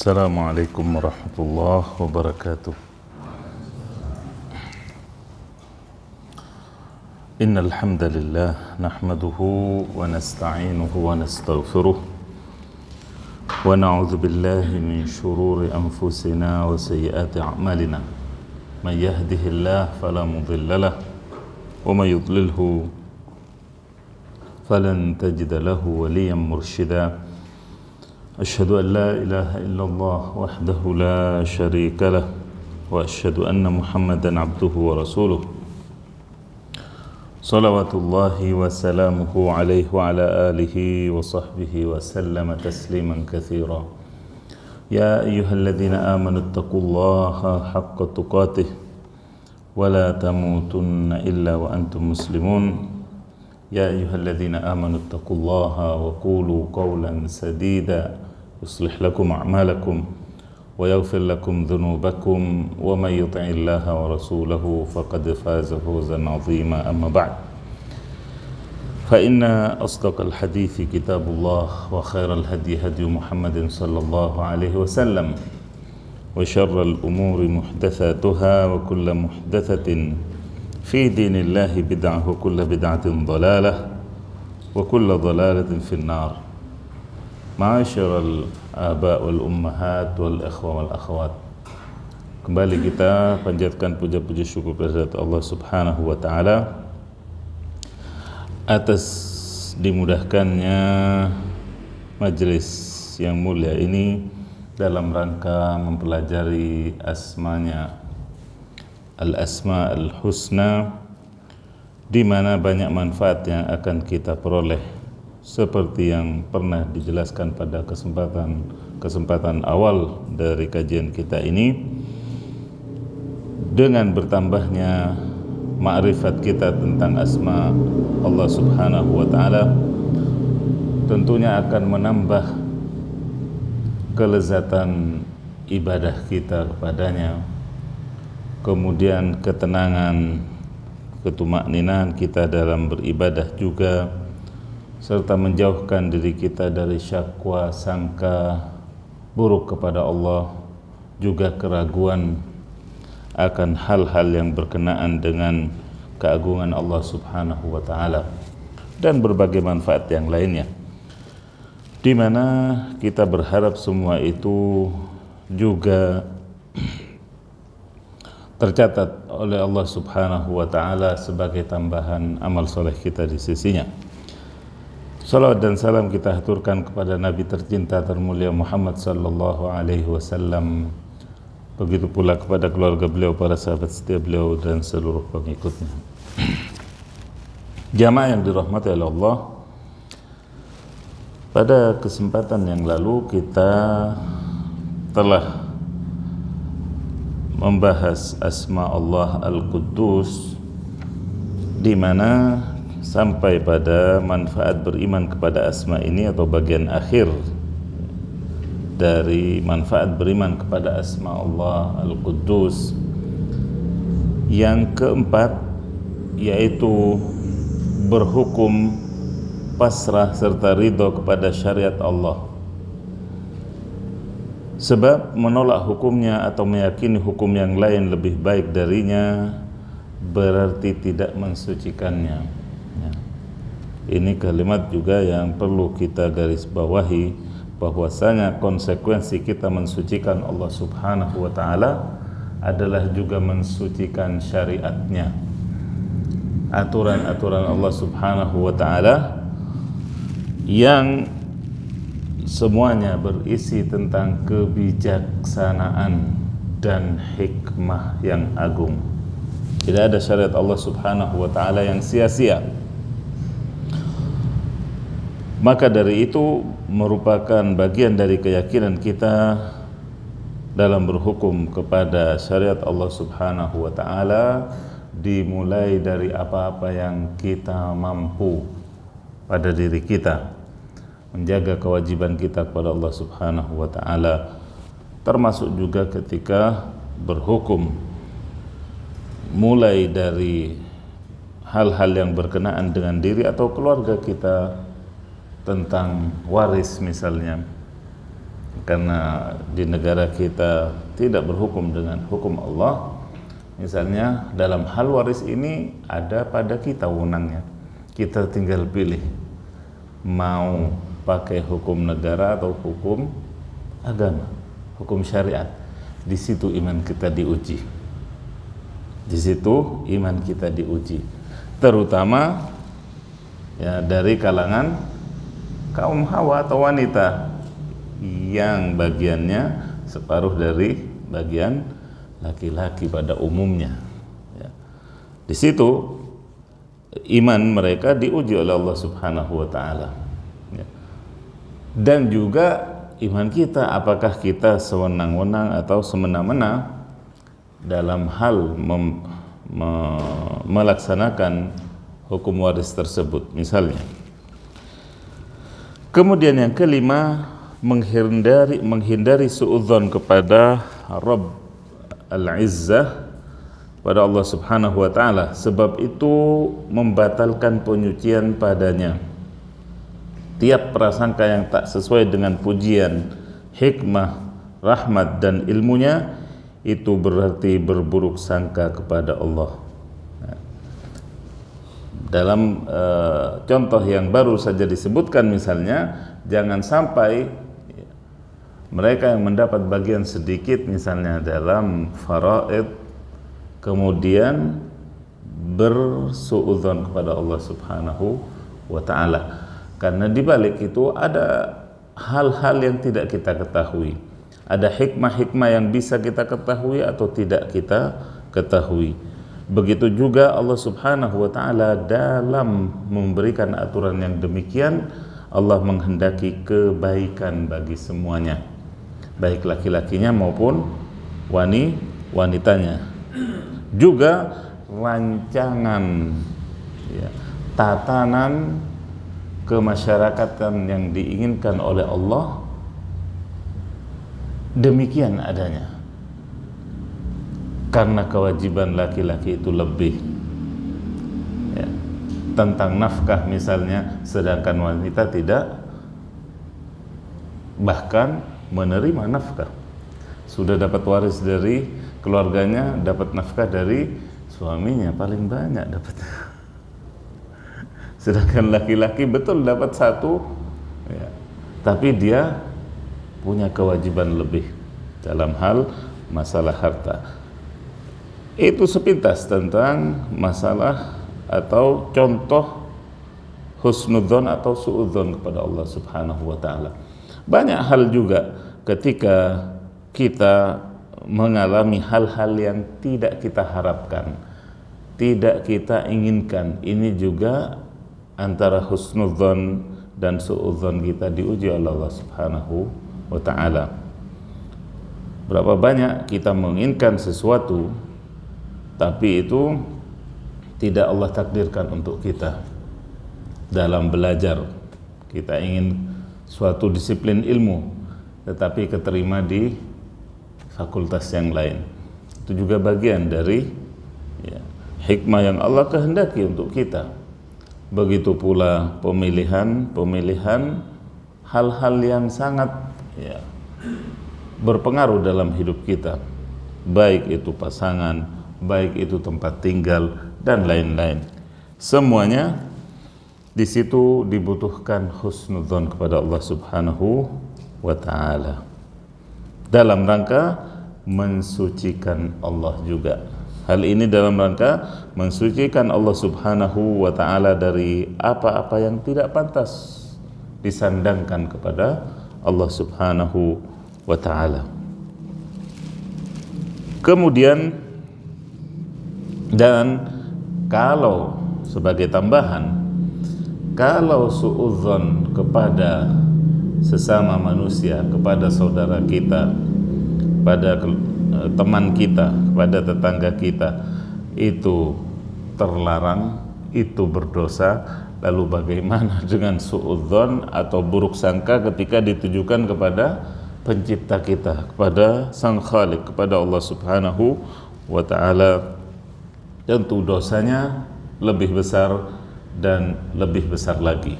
السلام عليكم ورحمة الله وبركاته. إن الحمد لله نحمده ونستعينه ونستغفره ونعوذ بالله من شرور أنفسنا وسيئات أعمالنا. من يهده الله فلا مضل له ومن يضلله فلن تجد له وليا مرشدا. أشهد أن لا إله إلا الله وحده لا شريك له وأشهد أن محمدا عبده ورسوله صلوات الله وسلامه عليه وعلى آله وصحبه وسلم تسليما كثيرا. يا أيها الذين آمنوا اتقوا الله حق تقاته ولا تموتن إلا وأنتم مسلمون. يا أيها الذين آمنوا اتقوا الله وقولوا قولا سديدا يصلح لكم أعمالكم ويغفر لكم ذنوبكم ومن يطع الله ورسوله فقد فاز فوزا عظيما. أما بعد فإن أصدق الحديث كتاب الله وخير الهدي هدي محمد صلى الله عليه وسلم وشر الأمور محدثاتها وكل محدثة في دين الله بدعة وكل بدعة ضلالة وكل ضلالة في النار. Ma'asyiral aba wal ummahat wal ikhwa wal akhwat. Kembali kita panjatkan puja-puji syukur kehadirat Allah Subhanahu wa taala atas dimudahkannya majelis yang mulia ini dalam rangka mempelajari asmanya Al-Asma Al-Husna, di mana banyak manfaat yang akan kita peroleh seperti yang pernah dijelaskan pada kesempatan awal dari kajian kita ini. Dengan bertambahnya ma'rifat kita tentang asma Allah Subhanahu wa taala, tentunya akan menambah kelezatan ibadah kita kepadanya, kemudian ketenangan, ketumakninaan kita dalam beribadah juga, serta menjauhkan diri kita dari syakwa, sangka buruk kepada Allah, juga keraguan akan hal-hal yang berkenaan dengan keagungan Allah Subhanahu wa taala, dan berbagai manfaat yang lainnya, di mana kita berharap semua itu juga tercatat oleh Allah Subhanahu wa taala sebagai tambahan amal soleh kita di sisinya. Salawat dan salam kita haturkan kepada Nabi tercinta termulia Muhammad sallallahu alaihi wasallam, begitu pula kepada keluarga beliau, para sahabat setia beliau, dan seluruh pengikutnya. Jamaah yang dirahmati oleh Allah, pada kesempatan yang lalu kita telah membahas asma Allah Al-Quddus, di mana sampai pada manfaat beriman kepada asma ini, atau bagian akhir dari manfaat beriman kepada asma Allah Al-Quddus yang keempat, yaitu berhukum pasrah serta ridho kepada syariat Allah. Sebab menolak hukumnya atau meyakini hukum yang lain lebih baik darinya berarti tidak mensucikannya. Ini kalimat juga yang perlu kita garis bawahi, bahwasanya konsekuensi kita mensucikan Allah Subhanahu wa taala adalah juga mensucikan syariatnya, aturan-aturan Allah Subhanahu wa taala yang semuanya berisi tentang kebijaksanaan dan hikmah yang agung. Tidak ada syariat Allah Subhanahu wa taala yang sia-sia. Maka dari itu merupakan bagian dari keyakinan kita dalam berhukum kepada syariat Allah Subhanahu wa taala, dimulai dari apa-apa yang kita mampu pada diri kita, menjaga kewajiban kita kepada Allah Subhanahu wa taala, termasuk juga ketika berhukum, mulai dari hal-hal yang berkenaan dengan diri atau keluarga kita, tentang waris misalnya, karena di negara kita tidak berhukum dengan hukum Allah. Misalnya dalam hal waris ini ada pada kita wewenangnya, kita tinggal pilih mau pakai hukum negara atau hukum agama, hukum syariat. Di situ iman kita diuji. Di situ iman kita diuji. Terutama ya dari kalangan kaum hawa atau wanita yang bagiannya separuh dari bagian laki-laki pada umumnya. Ya. Di situ iman mereka diuji oleh Allah Subhanahu wa Ta'ala. Ya. Dan juga iman kita, apakah kita sewenang-wenang atau semena-mena dalam hal melaksanakan hukum waris tersebut, misalnya. Kemudian yang kelima, menghindari suudzon kepada Rabb al-Izzah, pada Allah Subhanahu wa Ta'ala, sebab itu membatalkan penyucian padanya. Tiap prasangka yang tak sesuai dengan pujian, hikmah, rahmat dan ilmunya, itu berarti berburuk sangka kepada Allah. Dalam contoh yang baru saja disebutkan, misalnya jangan sampai mereka yang mendapat bagian sedikit misalnya dalam faraid kemudian bersuudzon kepada Allah Subhanahu wa Ta'ala, karena di balik itu ada hal-hal yang tidak kita ketahui, ada hikmah-hikmah yang bisa kita ketahui atau tidak kita ketahui. Begitu juga Allah Subhanahu wa Ta'ala dalam memberikan aturan yang demikian, Allah menghendaki kebaikan bagi semuanya, baik laki-lakinya maupun wanitanya. Juga rancangan ya, tatanan kemasyarakatan yang diinginkan oleh Allah demikian adanya, karena kewajiban laki-laki itu lebih ya, tentang nafkah misalnya, sedangkan wanita tidak bahkan menerima nafkah. Sudah dapat waris dari keluarganya, dapat nafkah dari suaminya, paling banyak dapat. Sedangkan laki-laki betul dapat satu ya, tapi dia punya kewajiban lebih dalam hal masalah harta. Itu sepintas tentang masalah atau contoh husnudzon atau suudzon kepada Allah Subhanahu wa Ta'ala. Banyak hal juga ketika kita mengalami hal-hal yang tidak kita harapkan, tidak kita inginkan, ini juga antara husnudzon dan suudzon kita diuji oleh Allah Subhanahu wa Ta'ala. Berapa banyak kita menginginkan sesuatu tapi itu tidak Allah takdirkan untuk kita. Dalam belajar kita ingin suatu disiplin ilmu tetapi keterima di fakultas yang lain, itu juga bagian dari ya, hikmah yang Allah kehendaki untuk kita. Begitu pula pemilihan hal-hal yang sangat ya, berpengaruh dalam hidup kita, baik itu pasangan, baik itu tempat tinggal dan lain-lain. Semuanya di situ dibutuhkan husnudzon kepada Allah Subhanahu wa Ta'ala dalam rangka mensucikan Allah juga. Hal ini dalam rangka mensucikan Allah Subhanahu wa Ta'ala dari apa-apa yang tidak pantas disandangkan kepada Allah Subhanahu wa Ta'ala. Kemudian, dan kalau sebagai tambahan, kalau suudzon kepada sesama manusia, kepada saudara kita, pada teman kita, kepada tetangga kita, itu terlarang, itu berdosa. Lalu bagaimana dengan suudzon atau buruk sangka ketika ditujukan kepada pencipta kita, kepada Sang Khalik, kepada Allah Subhanahu wa Ta'ala? Tentu dosanya lebih besar dan lebih besar lagi.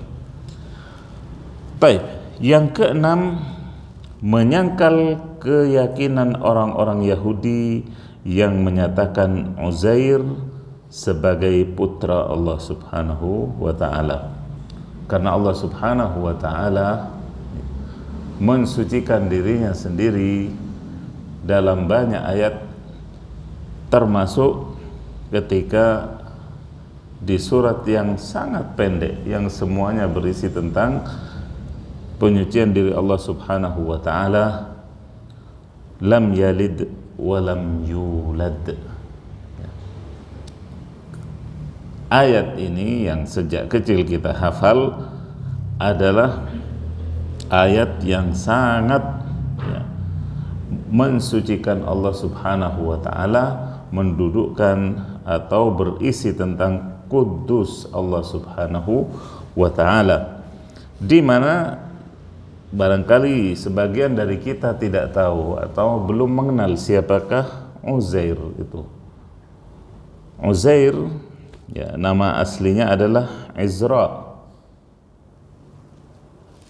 Baik, yang keenam, menyangkal keyakinan orang-orang Yahudi yang menyatakan Uzair sebagai putra Allah Subhanahu wa ta'ala. Karena Allah Subhanahu wa ta'ala mensucikan dirinya sendiri dalam banyak ayat, termasuk ketika di surat yang sangat pendek yang semuanya berisi tentang penyucian diri Allah Subhanahu wa ta'ala, lam yalid wa lam yulad. Ayat ini yang sejak kecil kita hafal adalah ayat yang sangat mensucikan Allah Subhanahu wa ta'ala, mendudukkan atau berisi tentang kudus Allah Subhanahu wa ta'ala, di mana barangkali sebagian dari kita tidak tahu atau belum mengenal siapakah Uzair itu. Uzair, ya, nama aslinya adalah Izra.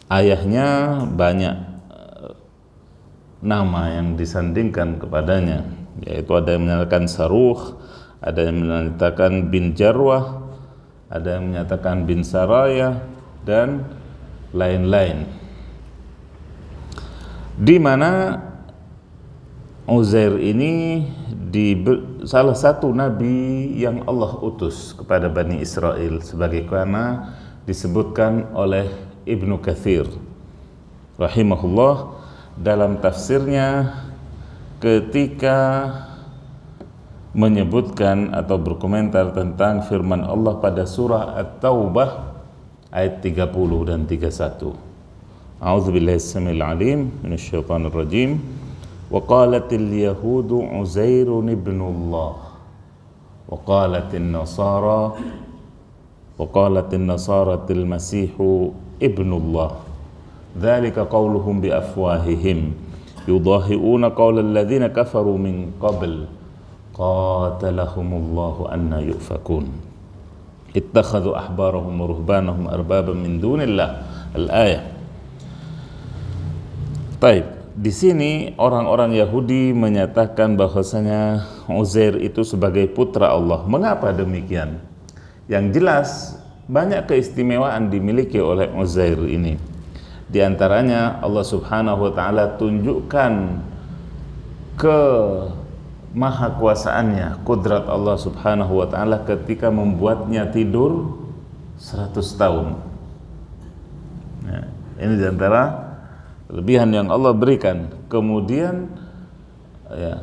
Ayahnya banyak nama yang disandingkan kepadanya, yaitu ada yang menyatakan Saruh, ada yang menyatakan bin Jarwah, ada yang menyatakan bin Saraya, dan lain-lain. Di mana Uzair ini salah satu nabi yang Allah utus kepada Bani Israel, sebagaimana disebutkan oleh Ibnu Katsir rahimahullah dalam tafsirnya ketika menyebutkan atau berkomentar tentang firman Allah pada surah At-Taubah ayat 30 dan 31. A'udzubillahi as-sami'il 'alim minasyaitonir rajim. Wa qalatil yahudu Uzairun ibnullah wa qalatin nasara til masihu ibnullah. Dzalika qauluhum bi afwahihim yudahi'una qaulal ladzina kafaru min qabl qatalahumullahu anna yufakun. Ittakhadhu ahbarahum wa ruhbanahum arbaban min dunillah. Al-ayah. Baik, di sini orang-orang Yahudi menyatakan bahwasanya Uzair itu sebagai putra Allah. Mengapa demikian? Yang jelas banyak keistimewaan dimiliki oleh Uzair ini. Di antaranya Allah Subhanahu wa ta'ala tunjukkan ke maha kuasaannya, kudrat Allah Subhanahu wa ta'ala ketika membuatnya tidur 100 tahun. Nah, ini di antara kelebihan yang Allah berikan. Kemudian ya,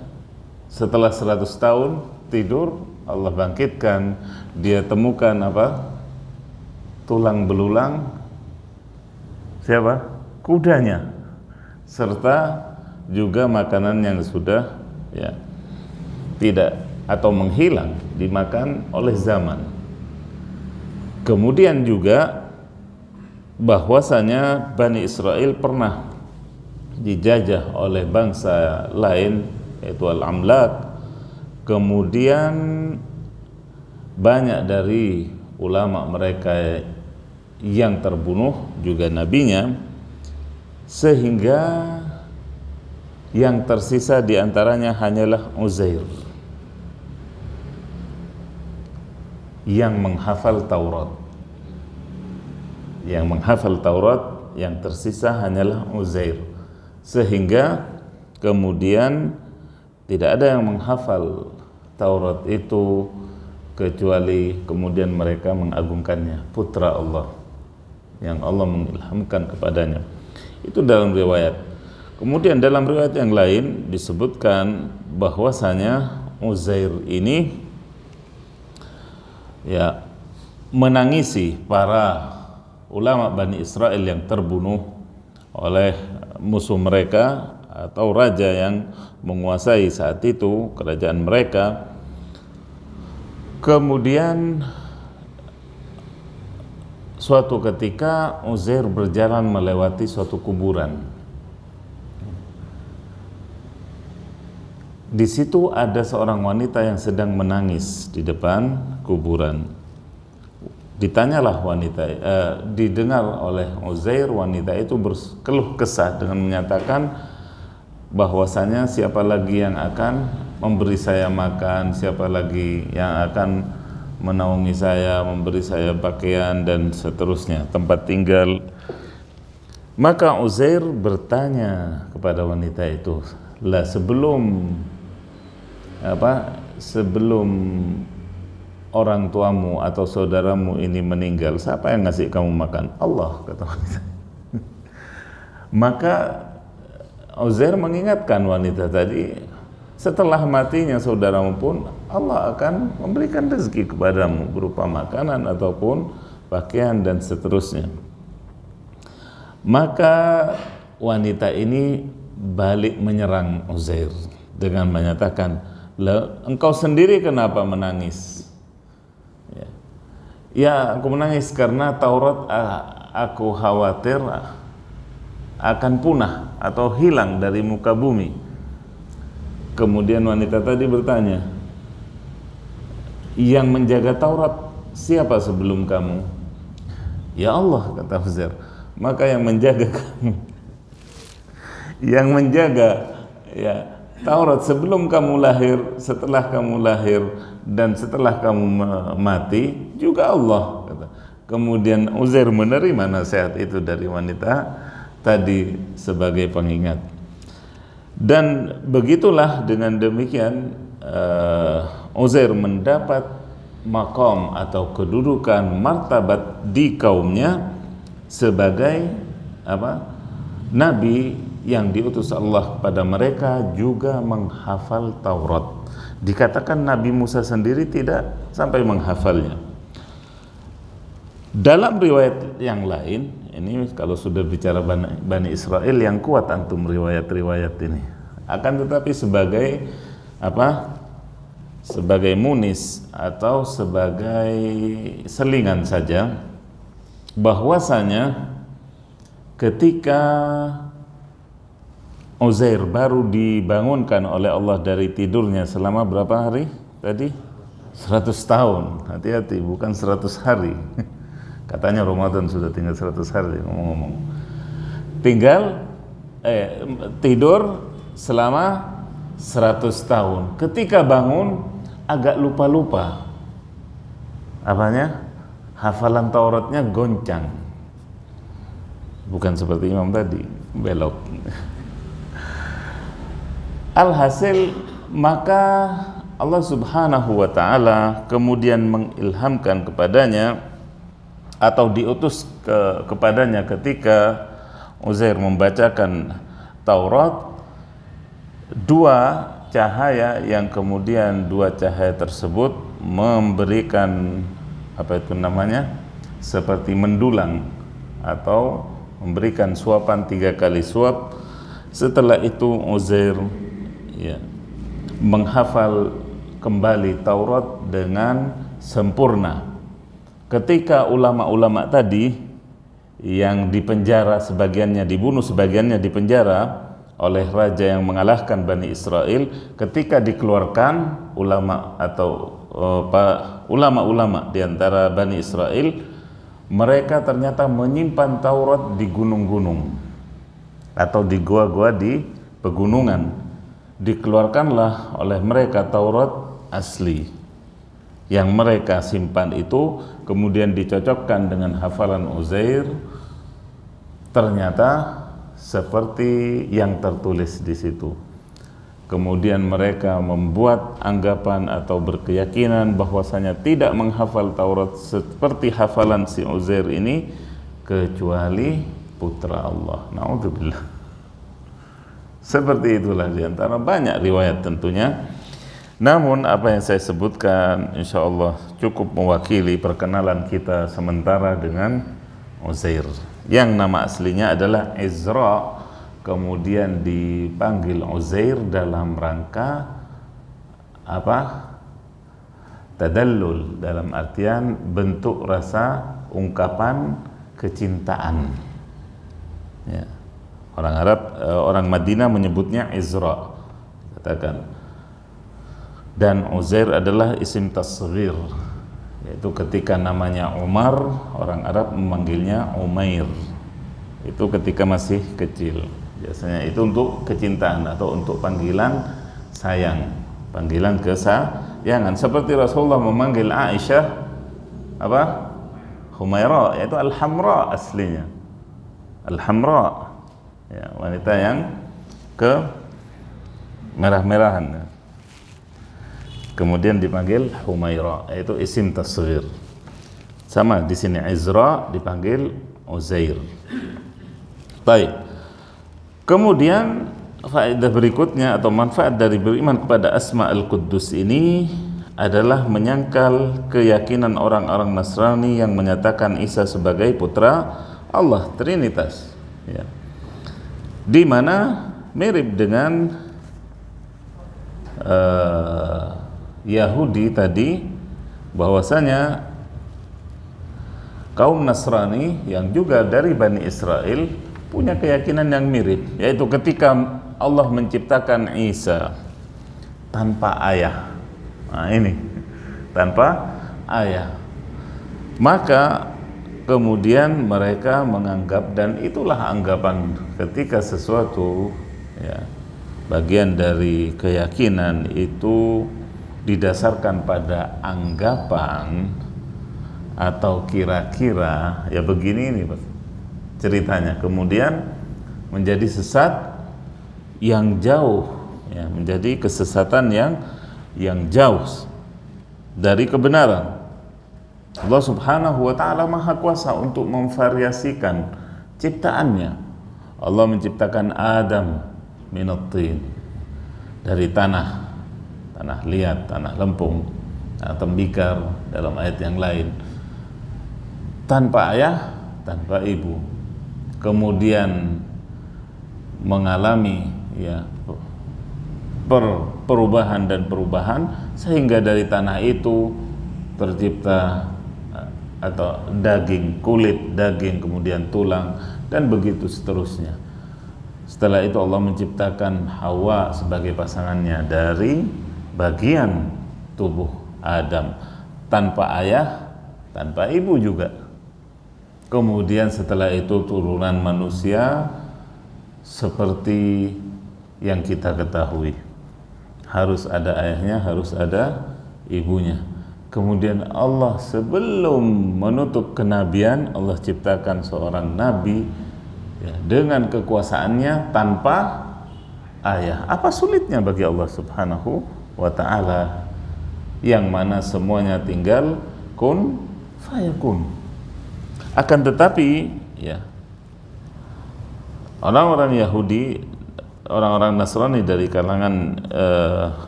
setelah 100 tahun tidur, Allah bangkitkan, dia temukan apa? Tulang belulang siapa? Kudanya, serta juga makanan yang sudah ya tidak atau menghilang, dimakan oleh zaman. Kemudian juga bahwasanya Bani Israel pernah dijajah oleh bangsa lain, yaitu Al-Amlak. Kemudian banyak dari ulama mereka yang terbunuh, juga nabinya, sehingga yang tersisa diantaranya hanyalah Uzair yang menghafal Taurat. Yang menghafal Taurat, yang tersisa hanyalah Uzair, sehingga kemudian tidak ada yang menghafal Taurat itu kecuali kemudian mereka mengagungkannya, putra Allah yang Allah mengilhamkan kepadanya. Itu dalam riwayat. Kemudian dalam riwayat yang lain disebutkan bahwasanya Uzair ini ya menangisi para ulama Bani Israel yang terbunuh oleh musuh mereka atau raja yang menguasai saat itu kerajaan mereka. Kemudian suatu ketika Uzair berjalan melewati suatu kuburan. Di situ ada seorang wanita yang sedang menangis di depan kuburan. Ditanyalah didengar oleh Uzair, wanita itu berkeluh kesah dengan menyatakan bahwasanya siapa lagi yang akan memberi saya makan, siapa lagi yang akan menaungi saya, memberi saya pakaian dan seterusnya, tempat tinggal. Maka Uzair bertanya kepada wanita itu, lah sebelum orang tuamu atau saudaramu ini meninggal, siapa yang ngasih kamu makan? Allah, kata wanita. Maka Uzair mengingatkan wanita tadi, setelah matinya saudaramu pun Allah akan memberikan rezeki kepadamu berupa makanan ataupun pakaian dan seterusnya. Maka wanita ini balik menyerang Uzair dengan menyatakan, engkau sendiri kenapa menangis? Ya, aku menangis karena Taurat aku khawatir akan punah atau hilang dari muka bumi. Kemudian wanita tadi bertanya, yang menjaga Taurat siapa sebelum kamu? Ya Allah, kata Uzair. Maka yang menjaga kamu, yang menjaga Taurat sebelum kamu lahir, setelah kamu lahir, dan setelah kamu mati juga Allah, kata. Kemudian Uzair menerima nasihat itu dari wanita tadi sebagai pengingat. Dan begitulah, dengan demikian Uzair mendapat maqam atau kedudukan martabat di kaumnya sebagai nabi yang diutus Allah kepada mereka, juga menghafal Taurat. Dikatakan Nabi Musa sendiri tidak sampai menghafalnya. Dalam riwayat yang lain, ini kalau sudah bicara Bani Israel yang kuat antum riwayat-riwayat ini. Akan tetapi sebagai sebagai munis atau sebagai selingan saja, bahwasanya ketika Uzair baru dibangunkan oleh Allah dari tidurnya selama berapa hari tadi? 100 tahun. Hati-hati, bukan 100 hari. Katanya Ramadan sudah tinggal 100 hari, ngomong-ngomong. Tidur selama 100 tahun. Ketika bangun agak lupa-lupa. Hafalan Tauratnya goncang. Bukan seperti imam tadi, belok. Alhasil, maka Allah Subhanahu wa ta'ala kemudian mengilhamkan kepadanya atau diutus kepadanya ketika Uzair membacakan Taurat, dua cahaya yang kemudian dua cahaya tersebut memberikan seperti mendulang atau memberikan suapan 3 kali suap. Setelah itu Uzair menghafal kembali Taurat dengan sempurna. Ketika ulama-ulama tadi yang dipenjara, sebagiannya dibunuh, sebagiannya dipenjara oleh raja yang mengalahkan Bani Israel, ketika dikeluarkan ulama-ulama di antara Bani Israel, mereka ternyata menyimpan Taurat di gunung-gunung atau di gua-gua di pegunungan. Dikeluarkanlah oleh mereka Taurat asli yang mereka simpan itu, kemudian dicocokkan dengan hafalan Uzair, ternyata seperti yang tertulis di situ. Kemudian mereka membuat anggapan atau berkeyakinan bahwasanya tidak menghafal Taurat seperti hafalan si Uzair ini kecuali putra Allah. Na'udzubillah. Seperti itulah diantara banyak riwayat tentunya. Namun apa yang saya sebutkan insya Allah cukup mewakili perkenalan kita sementara dengan Uzair, yang nama aslinya adalah Izra, kemudian dipanggil Uzair dalam rangka tadallul, dalam artian bentuk rasa ungkapan kecintaan. Ya. Orang Madinah menyebutnya Izra, katakan. Dan Uzair adalah isim tasghir, yaitu ketika namanya Umar, orang Arab memanggilnya Umair. Itu ketika masih kecil. Biasanya itu untuk kecintaan atau untuk panggilan sayang, panggilan kesayangan. Seperti Rasulullah memanggil Aisyah apa? Humaira, yaitu Al-Hamra aslinya. Al-Hamra, ya, wanita yang ke merah-merahan. Kemudian dipanggil Humaira, yaitu isim tasghir. Sama di sini Izra dipanggil Uzair. Baik. Kemudian faedah berikutnya atau manfaat dari beriman kepada Asma al-Quddus ini adalah menyangkal keyakinan orang-orang Nasrani yang menyatakan Isa sebagai putra Allah, Trinitas, ya. Di mana mirip dengan Yahudi tadi, bahwasanya kaum Nasrani yang juga dari Bani Israel punya keyakinan yang mirip, yaitu ketika Allah menciptakan Isa tanpa ayah. Nah ini, tanpa ayah. Maka kemudian mereka menganggap, dan itulah anggapan ketika sesuatu, ya, bagian dari keyakinan itu didasarkan pada anggapan atau kira-kira, ya begini ini ceritanya, kemudian menjadi sesat yang jauh, ya, menjadi kesesatan yang jauh dari kebenaran. Allah Subhanahu wa ta'ala Maha Kuasa untuk memvariasikan ciptaannya. Allah menciptakan Adam minat tin, dari tanah liat, tanah lempung, tembikar dalam ayat yang lain, tanpa ayah, tanpa ibu. Kemudian mengalami, ya, perubahan sehingga dari tanah itu tercipta atau daging, kulit, daging, kemudian tulang, dan begitu seterusnya. Setelah itu Allah menciptakan Hawa sebagai pasangannya dari bagian tubuh Adam, tanpa ayah, tanpa ibu juga. Kemudian setelah itu turunan manusia seperti yang kita ketahui, harus ada ayahnya, harus ada ibunya. Kemudian Allah sebelum menutup kenabian, Allah ciptakan seorang nabi, ya, dengan kekuasaannya tanpa ayah. Apa sulitnya bagi Allah Subhanahu wa ta'ala, yang mana semuanya tinggal kun fayakun. Akan tetapi, ya, orang-orang Yahudi, orang-orang Nasrani dari kalangan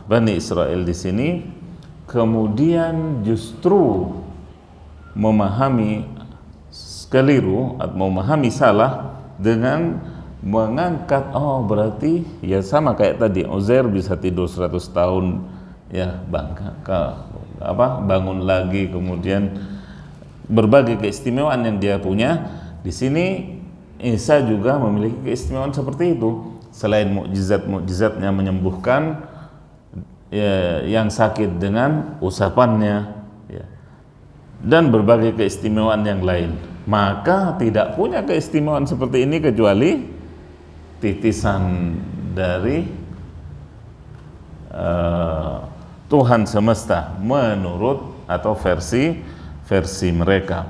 Bani Israel di sini kemudian justru memahami keliru atau memahami salah dengan mengangkat, oh berarti ya sama kayak tadi, Uzair bisa tidur 100 tahun, ya, bangun lagi, kemudian berbagai keistimewaan yang dia punya. Di sini Isa juga memiliki keistimewaan seperti itu. Selain mukjizat-mukjizatnya menyembuhkan, ya, yang sakit dengan usapannya, ya, dan berbagai keistimewaan yang lain, maka tidak punya keistimewaan seperti ini kecuali titisan dari Tuhan semesta menurut atau versi mereka.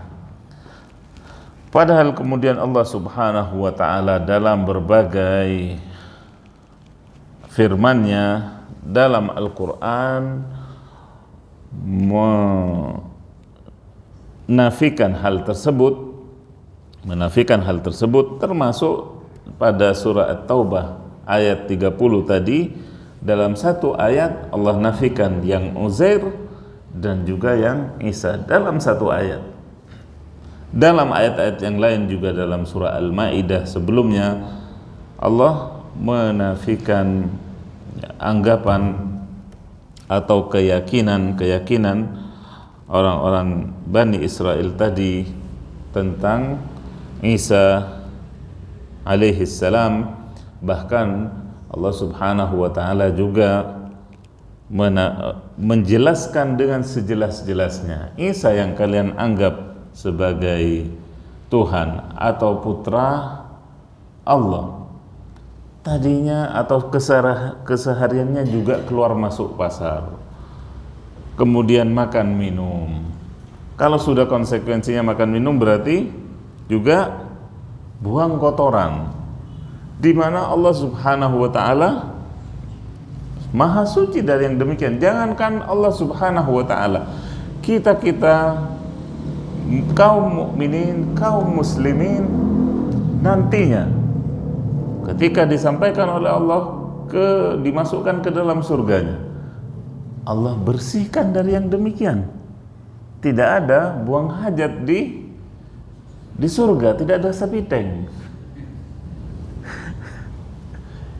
Padahal kemudian Allah Subhanahu wa ta'ala dalam berbagai firman-Nya dalam Al-Quran menafikan hal tersebut, termasuk pada surah At-Taubah ayat 30 tadi. Dalam satu ayat Allah nafikan yang Uzair dan juga yang Isa dalam satu ayat. Dalam ayat-ayat yang lain juga dalam surah Al-Maidah sebelumnya Allah menafikan anggapan atau keyakinan orang-orang Bani Israel tadi tentang Isa alaihi salam. Bahkan Allah Subhanahu wa ta'ala juga menjelaskan dengan sejelas-jelasnya, Isa yang kalian anggap sebagai Tuhan atau putra Allah, tadinya atau kesehariannya juga keluar masuk pasar, kemudian makan minum. Kalau sudah konsekuensinya makan minum berarti juga buang kotoran, di mana Allah Subhanahu wa Ta'ala Maha suci dari yang demikian. Jangankan Allah Subhanahu wa Ta'ala, kita kaum mukminin, kaum muslimin nantinya ketika disampaikan oleh Allah dimasukkan ke dalam surganya, Allah bersihkan dari yang demikian. Tidak ada buang hajat di surga, tidak ada sapiteng.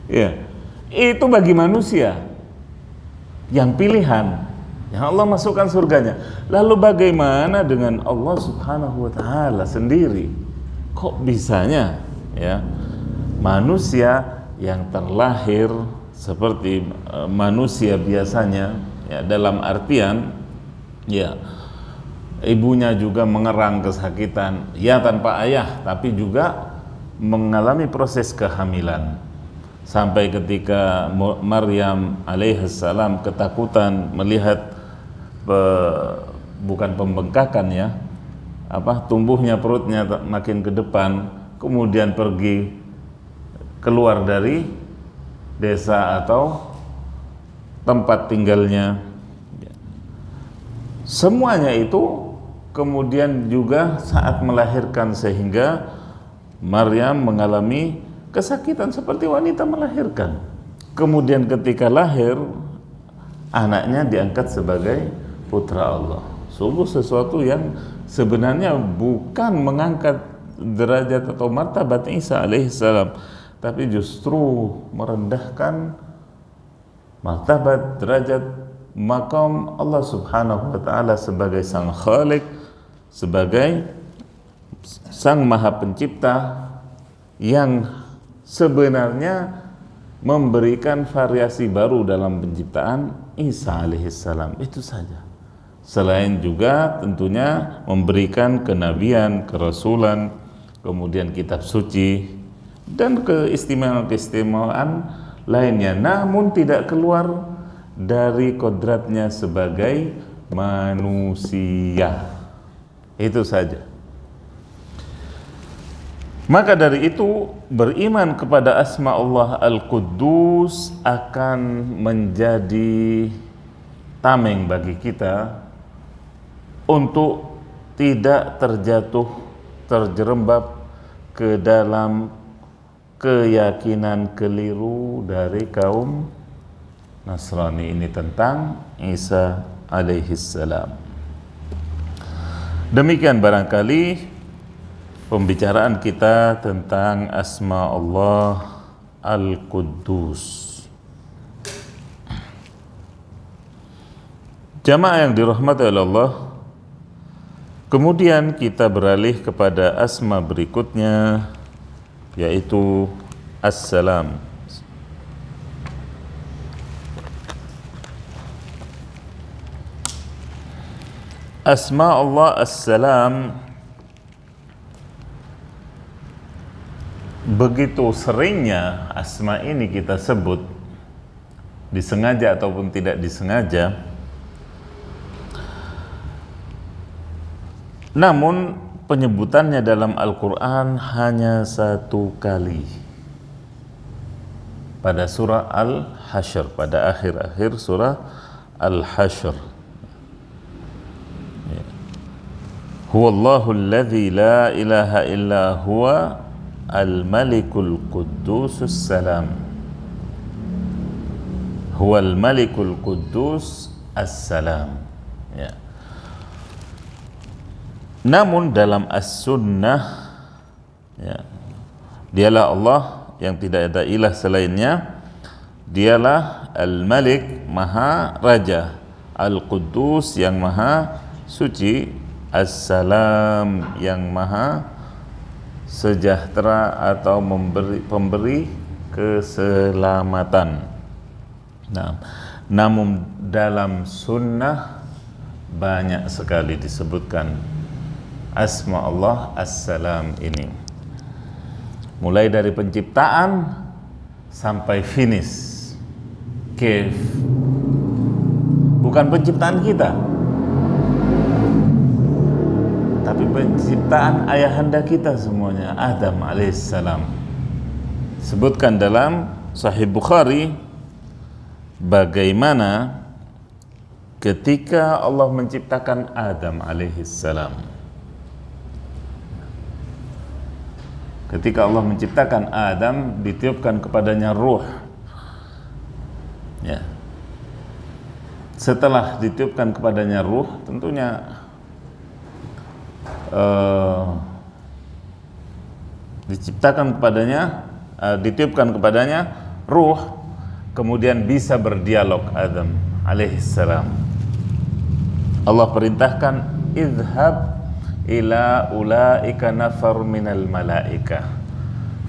Ya, itu bagi manusia yang pilihan, yang Allah masukkan surganya. Lalu bagaimana dengan Allah Subhanahu wa Ta'ala sendiri? Kok bisanya ya manusia yang terlahir seperti manusia biasanya, ya, dalam artian ya ibunya juga mengerang kesakitan, ya tanpa ayah, tapi juga mengalami proses kehamilan. Sampai ketika Maryam alaihissalam ketakutan melihat bukan pembengkakan ya, tumbuhnya perutnya makin ke depan, kemudian pergi keluar dari desa atau tempat tinggalnya. Semuanya itu kemudian juga saat melahirkan, sehingga Maryam mengalami kesakitan seperti wanita melahirkan. Kemudian ketika lahir, anaknya diangkat sebagai putra Allah. Sungguh sesuatu yang sebenarnya bukan mengangkat derajat atau martabat Isa alaihissalam, tapi justru merendahkan martabat, derajat, maqam Allah Subhanahu wa Ta'ala sebagai sang Khalik, sebagai sang Maha Pencipta yang sebenarnya memberikan variasi baru dalam penciptaan Isa alaihissalam. Itu saja. Selain juga tentunya memberikan kenabian, kerasulan, kemudian kitab suci dan keistimewaan lainnya, namun tidak keluar dari kodratnya sebagai manusia. Itu saja. Maka dari itu, beriman kepada asma Allah Al-Quddus akan menjadi tameng bagi kita untuk tidak terjerembab ke dalam keyakinan keliru dari kaum Nasrani ini tentang Isa alaihissalam. Demikian barangkali pembicaraan kita tentang asma Allah Al-Quddus. Jamaah yang dirahmati oleh Allah, kemudian kita beralih kepada asma berikutnya, yaitu As-Salam. Asma Allah As-Salam begitu seringnya asma ini kita sebut, disengaja ataupun tidak disengaja. Namun penyebutannya dalam Al-Quran hanya satu kali, pada surah Al-Hasyr, pada akhir-akhir surah Al-Hasyr. Huwallahu alladzi la ilaha illa huwa al-malikul quddusus salam. Huwal malikul quddus as-salam. Ya. Namun dalam as-sunnah, ya, dialah Allah yang tidak ada ilah selainnya. Dialah al-malik, maha raja, al-quddus yang maha suci, as-salam yang maha sejahtera atau pemberi keselamatan. Nah, Namun dalam sunnah banyak sekali disebutkan asma Allah As-Salam ini, mulai dari penciptaan sampai finish. Kif, bukan penciptaan kita, tapi penciptaan ayahanda kita semuanya, Adam alaihissalam. Sebutkan dalam Sahih Bukhari bagaimana ketika Allah menciptakan Adam alaihissalam. Ketika Allah menciptakan Adam, ditiupkan kepadanya ruh. Ya. Setelah ditiupkan kepadanya ruh, tentunya ditiupkan kepadanya ruh, kemudian bisa berdialog Adam alaihissalam. Allah perintahkan, idhab ila ulaika nafar minal malaika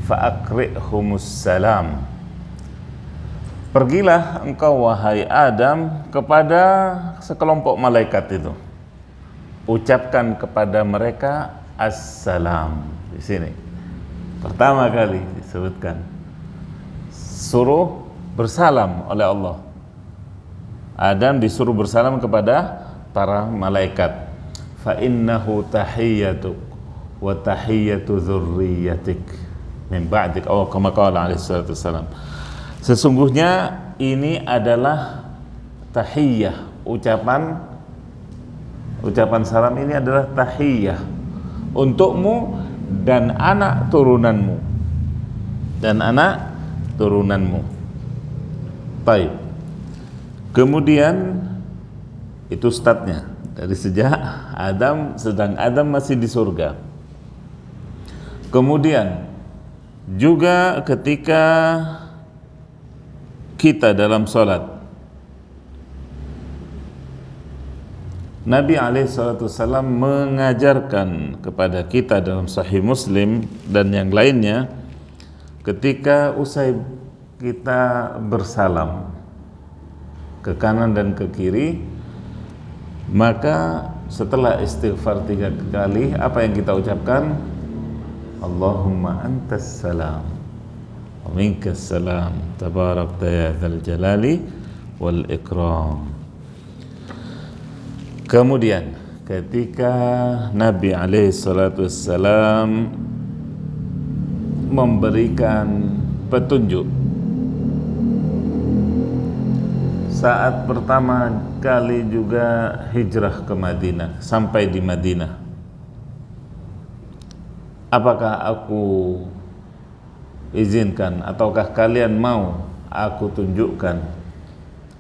fa'akri'humus salam. Pergilah engkau wahai Adam kepada sekelompok malaikat itu, ucapkan kepada mereka assalam. Di sini pertama kali disebutkan, suruh bersalam oleh Allah. Adam disuruh bersalam kepada para malaikat. Fa innahu tahiyyatuk wa tahiyyatu dzurriyyatik min ba'dik, aw kama qala alaihi salatu wassalam. Sesungguhnya ini adalah tahiyyah, ucapan salam ini adalah tahiyyah untukmu dan anak turunanmu. Baik. Kemudian itu statnya dari sejak sedang Adam masih di surga. Kemudian juga ketika kita dalam sholat, Nabi SAW mengajarkan kepada kita dalam Sahih Muslim dan yang lainnya, ketika usai kita bersalam ke kanan dan ke kiri, maka setelah istighfar 3 kali, apa yang kita ucapkan? Allahumma antas salam wa minkas salam tabarakta ya dzal jalali wal ikram. Kemudian ketika Nabi SAW memberikan petunjuk saat pertama kali juga hijrah ke Madinah, sampai di Madinah, apakah aku izinkan ataukah kalian mau aku tunjukkan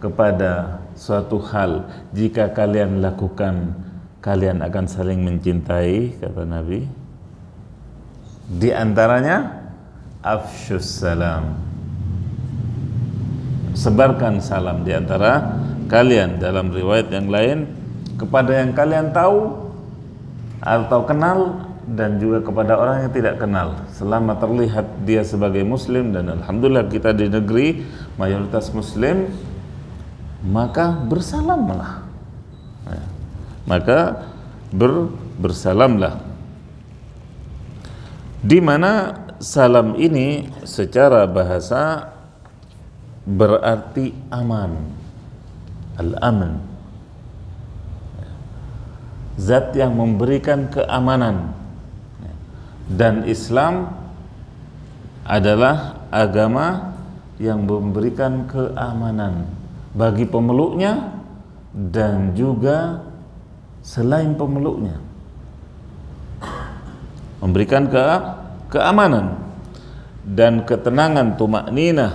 kepada suatu hal, jika kalian lakukan kalian akan saling mencintai, kata Nabi. Di antaranya afsyus salam, sebarkan salam di antara kalian. Dalam riwayat yang lain, kepada yang kalian tahu atau kenal, dan juga kepada orang yang tidak kenal, selama terlihat dia sebagai muslim, dan alhamdulillah kita di negeri mayoritas muslim, maka bersalamlah. Maka bersalamlah. Di mana salam ini secara bahasa berarti aman, al-aman, zat yang memberikan keamanan. Dan Islam adalah agama yang memberikan keamanan bagi pemeluknya dan juga selain pemeluknya, memberikan keamanan dan ketenangan, tumakninah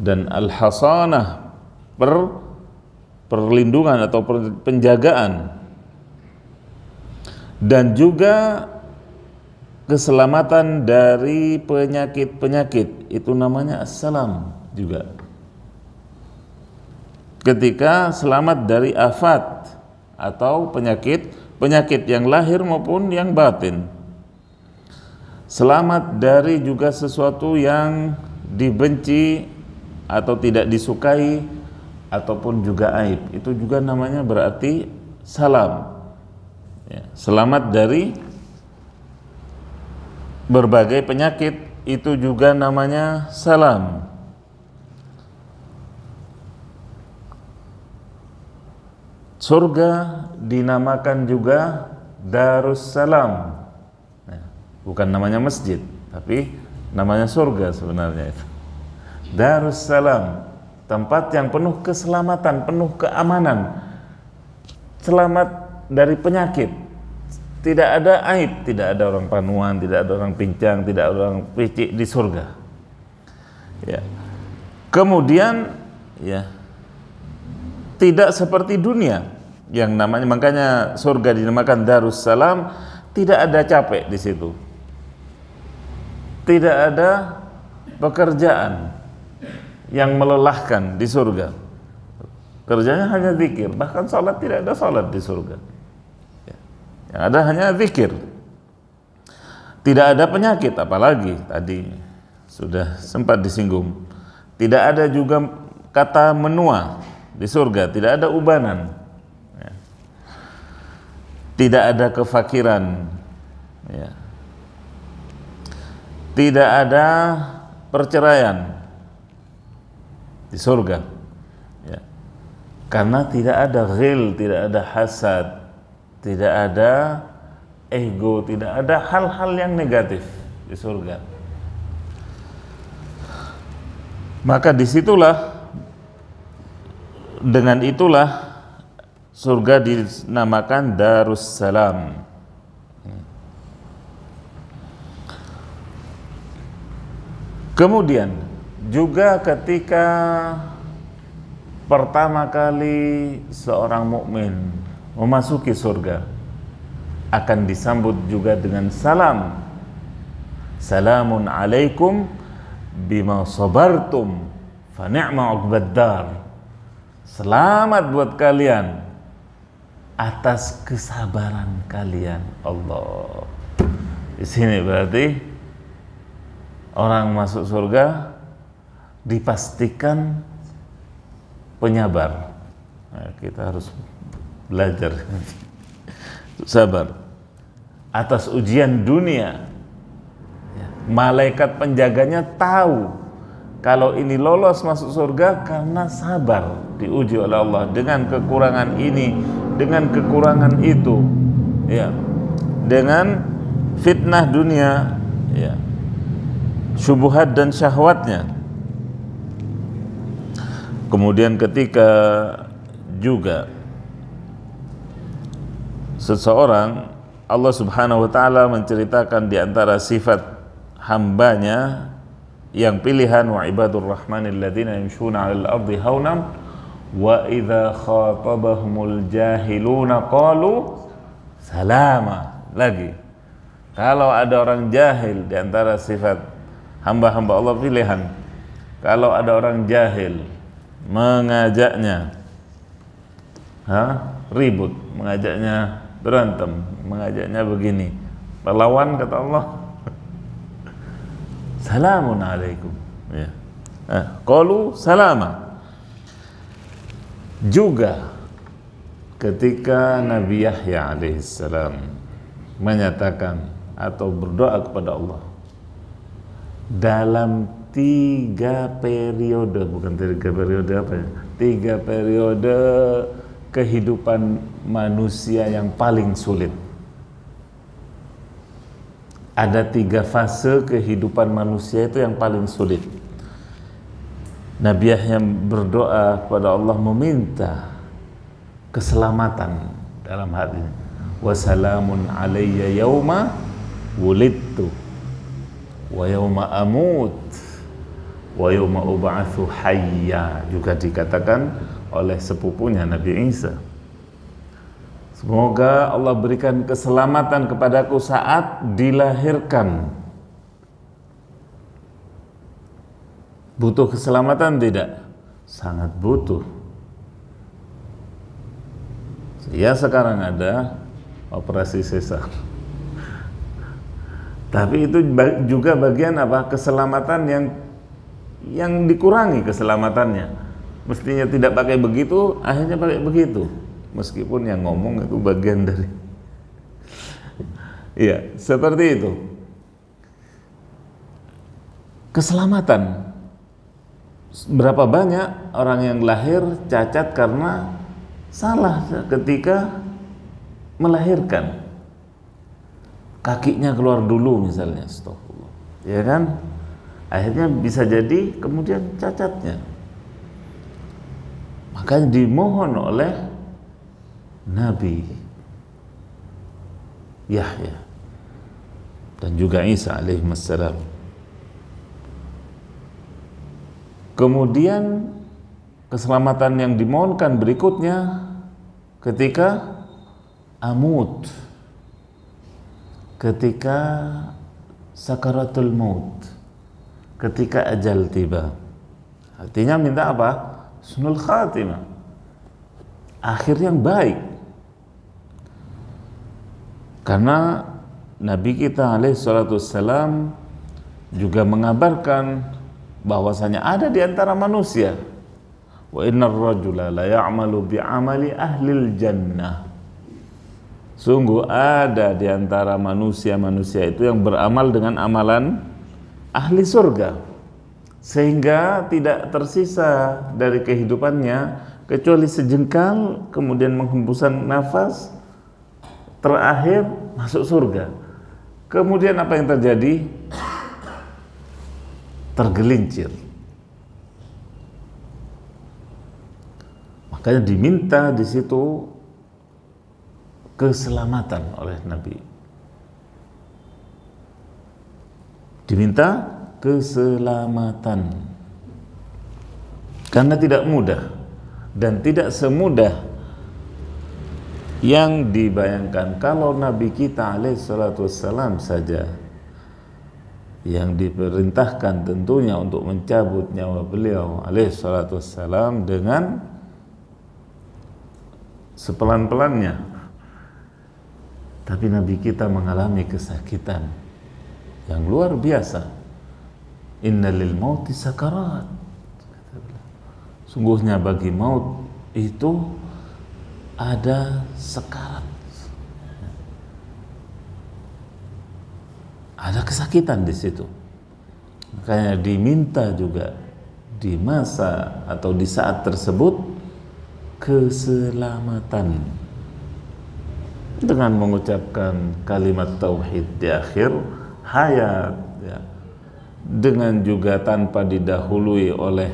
dan al-hasanah, perlindungan atau penjagaan, dan juga keselamatan dari penyakit-penyakit. Itu namanya assalam juga. Ketika selamat dari afat atau penyakit yang lahir maupun yang batin. Selamat dari juga sesuatu yang dibenci atau tidak disukai ataupun juga aib. Itu juga namanya berarti salam. Ya, selamat dari berbagai penyakit, itu juga namanya salam. Surga dinamakan juga Darussalam. Nah, bukan namanya masjid, tapi namanya surga sebenarnya itu. Darussalam, tempat yang penuh keselamatan, penuh keamanan, selamat dari penyakit, tidak ada aib, tidak ada orang panuan, tidak ada orang pincang, tidak ada orang picik di surga. Ya. Kemudian ya, tidak seperti dunia yang namanya, makanya surga dinamakan Darussalam, tidak ada capek di situ. Tidak ada pekerjaan yang melelahkan di surga. Kerjanya hanya zikir, bahkan salat tidak ada salat di surga. Yang ada hanya zikir. Tidak ada penyakit, apalagi tadi sudah sempat disinggung. Tidak ada juga kata menua di surga, tidak ada ubanan, ya. Tidak ada kefakiran, ya. Tidak ada perceraian di surga, ya. Karena tidak ada ghil, tidak ada hasad, tidak ada ego, tidak ada hal-hal yang negatif di surga. Maka disitulah, dengan itulah surga dinamakan Darussalam. Kemudian juga ketika pertama kali seorang mukmin memasuki surga, akan disambut juga dengan salam. Salamun alaikum bima sabartum fa ni'ma uqbad dar. Selamat buat kalian atas kesabaran kalian. Allah. Di sini berarti orang masuk surga dipastikan penyabar. Nah, kita harus belajar sabar atas ujian dunia. Malaikat penjaganya tahu kalau ini lolos masuk surga karena sabar, diuji oleh Allah dengan kekurangan ini, dengan kekurangan itu, ya, dengan fitnah dunia, ya, syubhat dan syahwatnya. Kemudian ketika juga seseorang, Allah Subhanahu wa taala menceritakan di antara sifat hambanya yang pilihan, wa ibadur rahmanil ladzina yamshuna 'alal ardi haunan wa idza khatabahumul jahiluna qalu salama. Lagi, kalau ada orang jahil, di antara sifat hamba-hamba Allah pilihan, kalau ada orang jahil mengajaknya ribut, mengajaknya berantem, mengajaknya begini, lawan, kata Allah, salamun alaikum, ya. Qalu salama. Juga ketika Nabi Yahya alaihissalam menyatakan atau berdoa kepada Allah dalam 3 periode, bukan 3 periode apa ya, 3 periode kehidupan manusia yang paling sulit. Ada 3 fase kehidupan manusia itu yang paling sulit. Nabi Yahya berdoa kepada Allah meminta keselamatan dalam hal ini. Wassalamun alayya yauma wulidtu wa yauma amut wa yauma ub'atsu hayya. Juga dikatakan oleh sepupunya Nabi Isa, semoga Allah berikan keselamatan kepadaku saat dilahirkan. Butuh keselamatan tidak? Sangat butuh. Ya, sekarang ada operasi sesar, tapi itu juga bagian apa? Keselamatan yang yang dikurangi keselamatannya. Mestinya tidak pakai begitu, akhirnya pakai begitu. Meskipun yang ngomong itu bagian dari iya, seperti itu. Keselamatan. Berapa banyak orang yang lahir cacat karena salah ketika melahirkan. Kakinya keluar dulu misalnya, astagfirullah. Ya kan? Akhirnya bisa jadi kemudian cacatnya. Makanya dimohon oleh Nabi Yahya dan juga Isa alaihissalam. Kemudian keselamatan yang dimohonkan berikutnya ketika amut, ketika sakaratul maut, ketika ajal tiba. Artinya minta apa? Husnul khatimah, akhir yang baik. Karena Nabi kita alaihi salatu wassalam juga mengabarkan bahwasanya ada di antara manusia, wa innar rajula la ya'malu bi'amali ahlil jannah. Sungguh ada di antara manusia-manusia itu yang beramal dengan amalan ahli surga, sehingga tidak tersisa dari kehidupannya kecuali sejengkal, kemudian menghembusan nafas terakhir masuk surga. Kemudian apa yang terjadi? Tergelincir. Makanya diminta di situ keselamatan oleh Nabi. Diminta keselamatan. Karena tidak mudah dan tidak semudah yang dibayangkan. Kalau Nabi kita alaihi salatu wassalam saja yang diperintahkan tentunya untuk mencabut nyawa beliau alaihi salatu wassalam dengan sepelan-pelannya, tapi Nabi kita mengalami kesakitan yang luar biasa. Innalil mauti sakarat, sungguhnya bagi maut itu ada sekarat, ada kesakitan di situ. Makanya diminta juga di masa atau di saat tersebut keselamatan dengan mengucapkan kalimat tauhid di akhir hayat, ya. Dengan juga tanpa didahului oleh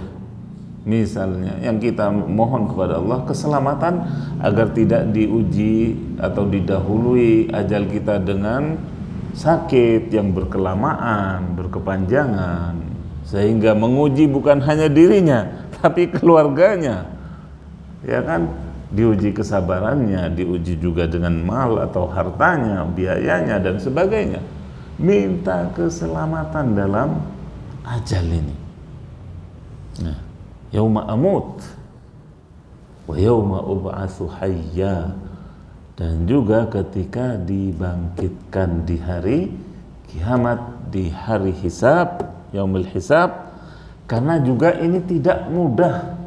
misalnya yang kita mohon kepada Allah keselamatan agar tidak diuji atau didahului ajal kita dengan sakit yang berkelamaan, berkepanjangan, sehingga menguji bukan hanya dirinya tapi keluarganya, ya kan, diuji kesabarannya, diuji juga dengan mal atau hartanya, biayanya dan sebagainya. Minta keselamatan dalam ajal ini. Nah, yauma amut wa yauma ub'atsu hayya, dan juga ketika dibangkitkan di hari kiamat, di hari hisab, yaumul hisab. Karena juga ini tidak mudah.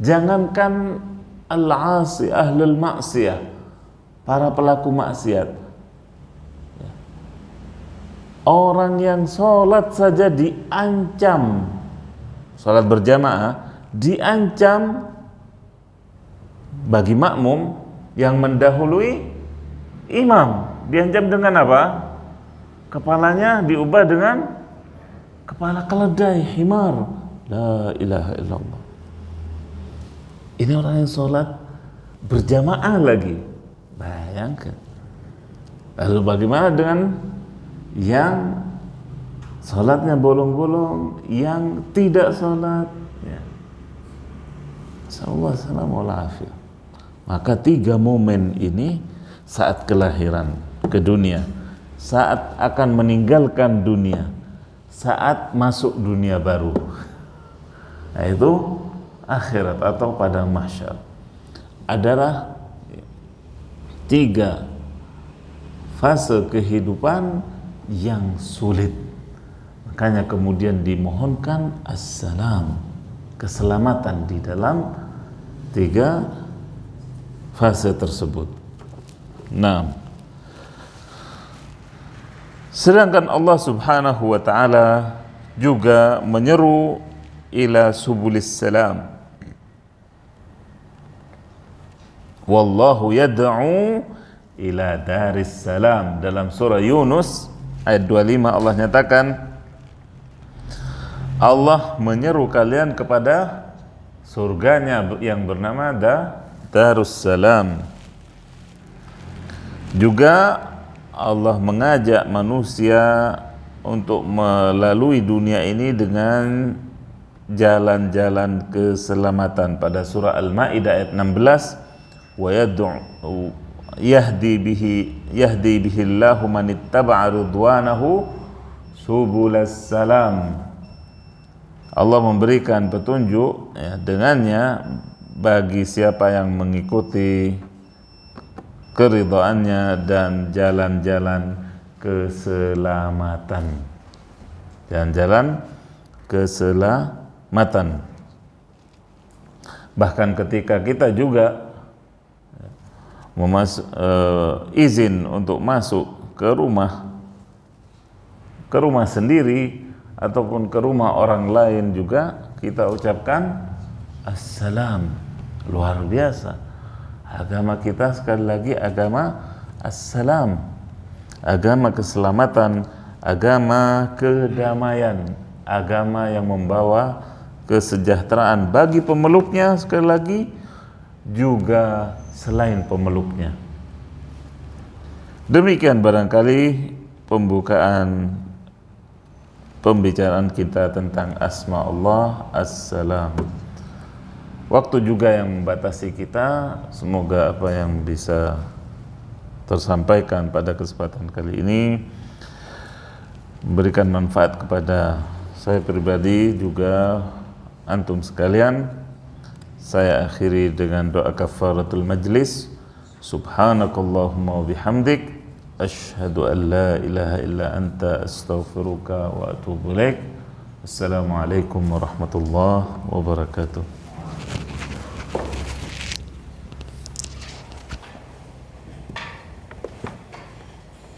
Jangankan al-'asi, ahlul maksiyah, para pelaku maksiat, orang yang sholat saja diancam, sholat berjamaah diancam bagi makmum yang mendahului imam, diancam dengan apa? Kepalanya diubah dengan kepala keledai, himar. La ilaha illallah. Ini orang yang sholat berjamaah lagi, bayangkan. Lalu bagaimana dengan yang sholatnya bolong-bolong, yang tidak sholat, ya. Insyaallah salamul afiyah. Maka 3 momen ini, saat kelahiran ke dunia, saat akan meninggalkan dunia, saat masuk dunia baru, yaitu akhirat atau padang mahsyar, adalah 3 fase kehidupan yang sulit. Makanya kemudian dimohonkan assalam, keselamatan di dalam 3 fase tersebut. Nah, sedangkan Allah Subhanahu wa taala juga menyeru ila subulis salam. Wallahu yad'u ila daris salam. Dalam surah Yunus ayat 25 Allah nyatakan, Allah menyeru kalian kepada surganya yang bernama Darussalam. Juga Allah mengajak manusia untuk melalui dunia ini dengan jalan-jalan keselamatan. Pada surah Al-Maidah ayat 16, wa yad'u yahdi bihi Allahu man ittaba'a ridwanahu subulas salam. Allah memberikan petunjuk dengannya bagi siapa yang mengikuti keridhaannya dan jalan-jalan keselamatan. Jalan-jalan keselamatan. Bahkan ketika kita juga izin untuk masuk ke rumah sendiri ataupun ke rumah orang lain juga kita ucapkan assalam. Luar biasa. Agama kita sekali lagi agama assalam, agama keselamatan, agama kedamaian, agama yang membawa kesejahteraan bagi pemeluknya, sekali lagi juga selain pemeluknya. Demikian barangkali pembukaan pembicaraan kita tentang asma Allah as-salam. Waktu juga yang membatasi kita, semoga apa yang bisa tersampaikan pada kesempatan kali ini memberikan manfaat kepada saya pribadi juga antum sekalian. Saya akhiri dengan doa kafaratul majlis. Subhanakallahumma wa bihamdik, asyhadu an la ilaha illa anta, astaghfiruka wa atubu ilaik. Assalamualaikum warahmatullahi wabarakatuh.